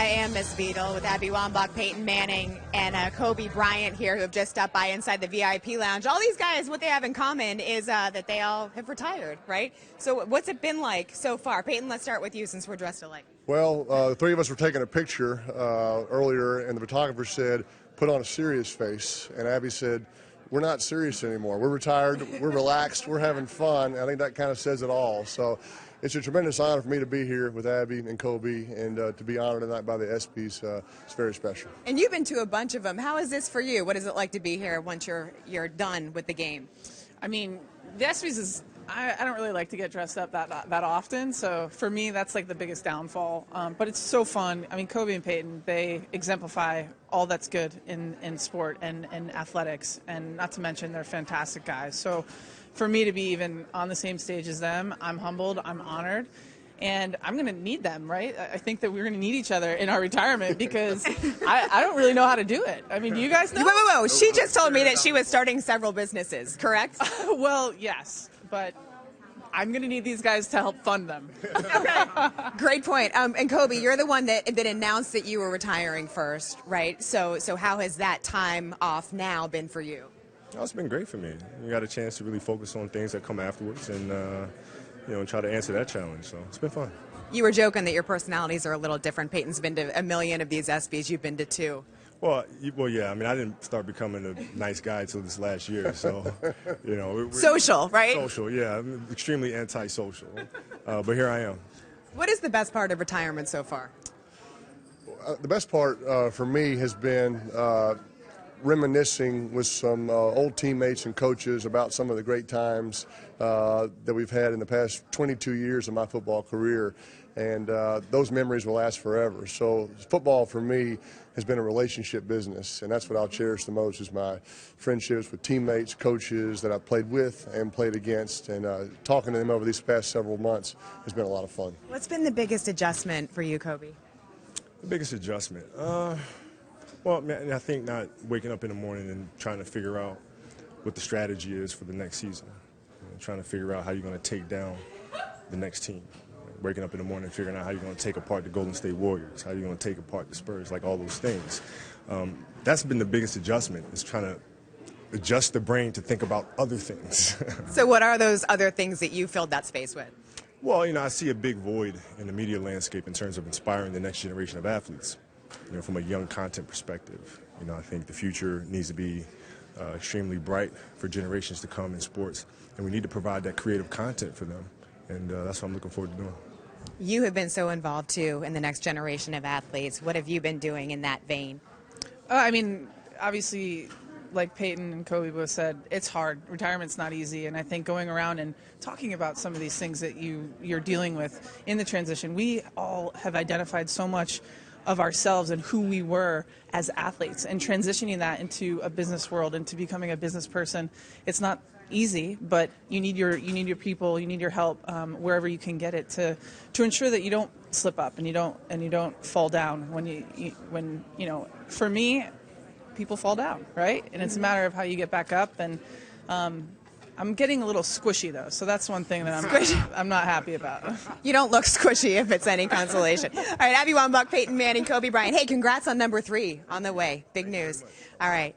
I am Miss Beadle with Abby Wambach, Payton Manning, and Kobe Bryant here, who have just stopped by inside the VIP lounge. All these guys, what they have in common is that they all have retired, right? So what's it been like so far? Payton, let's start with you since we're dressed alike. Well, the three of us were taking a picture earlier, and the photographer said, put on a serious face. And Abby said, we're not serious anymore. We're retired, we're relaxed, we're having fun. I think that kind of says it all. So it's a tremendous honor for me to be here with Abby and Kobe, and to be honored tonight by the ESPYS. It's very special. And you've been to a bunch of them. How is this for you? What is it like to be here once you're done with the game? I mean, the ESPYS is, I don't really like to get dressed up that often, so for me that's like the biggest downfall. But it's so fun. I mean, Kobe and Payton, they exemplify all that's good in sport and athletics, and not to mention they're fantastic guys. So for me to be even on the same stage as them, I'm humbled, I'm honored. And I'm going to need them, right? I think that we're going to need each other in our retirement because I don't really know how to do it. I mean, do you guys know? Whoa. She just told me that she was starting several businesses, correct? Well, yes, but I'm going to need these guys to help fund them. Okay. Great point. And Kobe, you're the one that announced that you were retiring first, right? So how has that time off now been for you? Oh, it's been great for me. You got a chance to really focus on things that come afterwards and try to answer that challenge. So it's been fun. You were joking that your personalities are a little different. Peyton's been to 1 million of these ESPYs. You've been to 2. Well, yeah. I mean, I didn't start becoming a nice guy until this last year. So, social, right? Social, yeah. I'm extremely antisocial, but here I am. What is the best part of retirement so far? The best part for me has been reminiscing with some old teammates and coaches about some of the great times that we've had in the past 22 years of my football career, and those memories will last forever. So football for me has been a relationship business, and that's what I'll cherish the most, is my friendships with teammates, coaches that I've played with and played against, and talking to them over these past several months has been a lot of fun. What's been the biggest adjustment for you, Kobe? The biggest adjustment? Well, man, I think not waking up in the morning and trying to figure out what the strategy is for the next season. Trying to figure out how you're going to take down the next team. Waking up in the morning and figuring out how you're going to take apart the Golden State Warriors, how you're going to take apart the Spurs, like all those things. That's been the biggest adjustment, is trying to adjust the brain to think about other things. So what are those other things that you filled that space with? Well, I see a big void in the media landscape in terms of inspiring the next generation of athletes. From a young content perspective, I think the future needs to be extremely bright for generations to come in sports, and we need to provide that creative content for them, and that's what I'm looking forward to doing. You have been so involved, too, in the next generation of athletes. What have you been doing in that vein? I mean, obviously, like Payton and Kobe both said, it's hard. Retirement's not easy, and I think going around and talking about some of these things that you're dealing with in the transition, we all have identified so much of ourselves and who we were as athletes, and transitioning that into a business world, into becoming a business person. It's not easy, but you need your people, you need your help wherever you can get it to ensure that you don't slip up and you don't fall down when for me, people fall down, right? And it's a matter of how you get back up. And I'm getting a little squishy, though, so that's one thing that I'm not happy about. You don't look squishy, if it's any consolation. All right, Abby Wambach, Payton Manning, Kobe Bryant. Hey, congrats on number 3 on the way. Big news. All right.